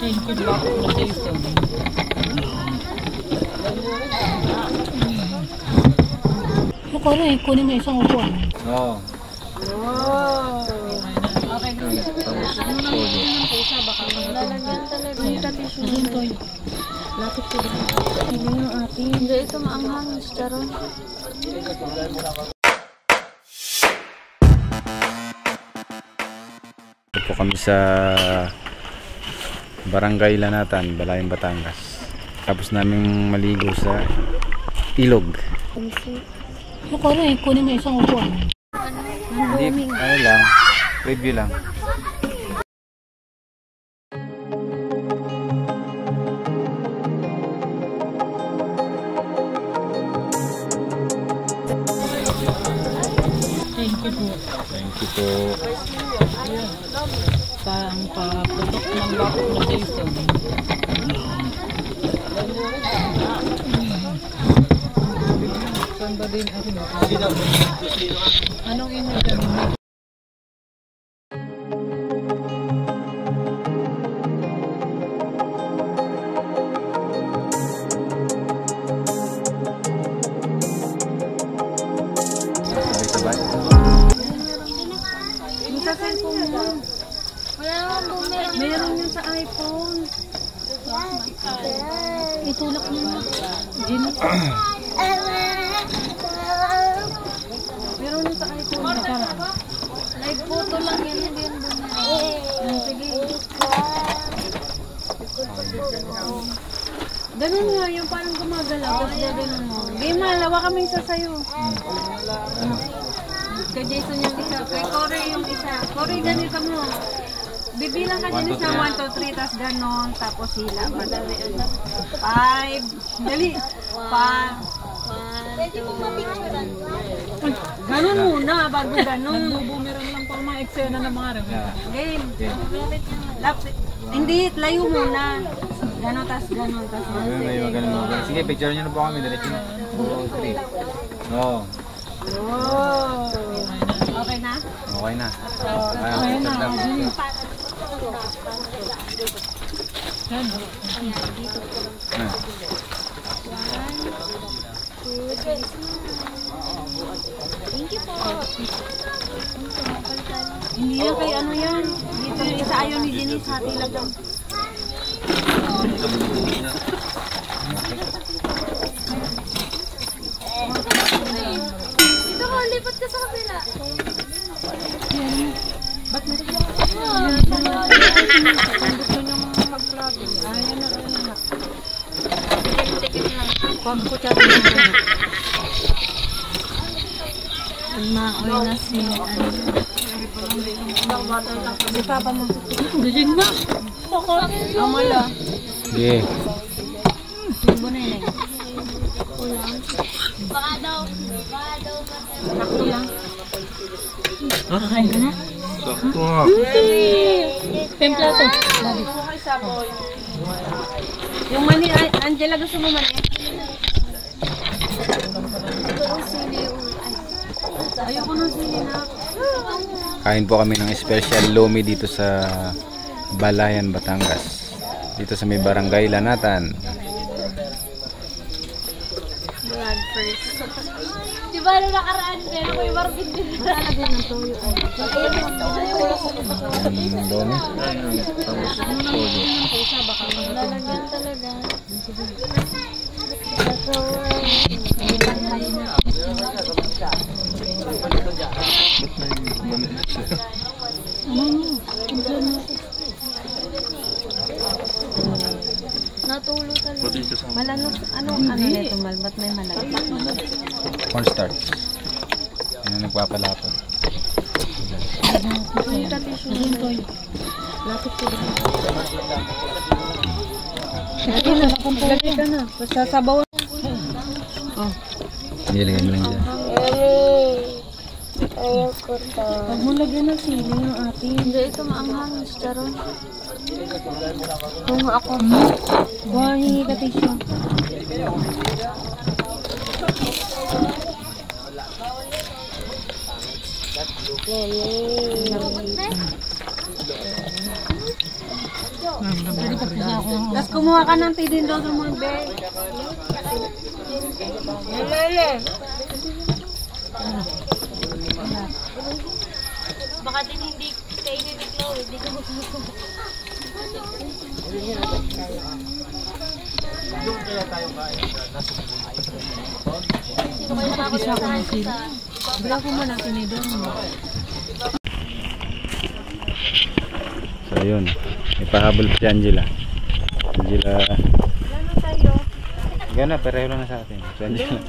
Thank you, Bob. Mukha rin, kunin mo isang upuan. Oo. Okay. Lalagyan talaga yung tatisyo. Lapit ko din. Hindi yung atin. Hindi, ito maanghang. Charon. Ito po kami sa Barangay Lanatan, Balayan, Batangas. Tapos naming maligo sa ilog. Mukha rin, kunin mo isang upuan. Hindi, ano lang, review lang. Thank you po. Thank you po. Paputok ng bakit na Jason. Saan ba din ako? Anong email ka? Sabay-sabay. Sa cellphone mo. Wala naman bumili. Meron yun sa iPhone. Itulak mo na. Gin. Meron yun sa iPhone. Live photo lang yan. Hindi yan bumili. Sige. Ganun nga, yung parang gumagalaw. Tapos gano'n mo. Game, malawa kaming sasayo. Kay Jason yung isa. Kay Corey yung isa. Corey, ganito mo. Bibilang ka din sa 1, 2, 3, tapos ganon, tapos hila. 5. Dali. 5. Ganon muna, bago ganon. Bubumerang lang pa ang mga eksena ng mga review. Game. Hindi, layo muna. Ganon, tapos ganon, tapos ganon. Sige, picture nyo na po kami. Diretso na. 2, 3. Oo. Oh. Okay na? Okay na. Okay na. Yan. Thank you po. Hindi yan kay ano yan. Dito yung isa ayaw ni Jenny sa hati lang. Dito ko, lipat ka sa kabila. Ba't mo? Gusto nyo mag-vlog. Ayan na, ayan na. Tikim lang. Pagkutsara na. Maoy na si Di papa mo. Gajing ba? Amala. Sige. Libo na yun eh. Baka daw. Sakto lang. Kakain ka na? Sakto. Pemplato. Yung mani, Angela, gusto mo mani? Ayoko nang sili na. Kain po kami ng special lomi dito sa Balayan, Batangas. Dito sa may Barangay Lanatan. Vlog first. Diba nung nakaraan din ako yung barbid din. Lomi. Lalagyan talaga. Natulo talaga. Malanos, ano nito mal? Ba't may malanos? Cornstarch. Yan ang nagpapalapot. Yung tatisyo. Lapit ko din. Lagay ka na. Basta sabaw. Oh. Nilagay mo lang dyan. Ayoko to. Pag mo lagyan ng sili ng atin. Hindi, ito maanghang. Charon. Kung ako. Wah, hingi ka tissue. Pwede pa kasi ako. Tapos kumuha ka ng tidindol mo, be. Lele. Baka din hindi kainin ni Chloe, hindi ko magluto. Isa ako ng sila. Bila ko mo na tinidor mo. So yun, ipahabol pa si Angela. Angela. Gana, pareho lang na sa atin. Si Angela.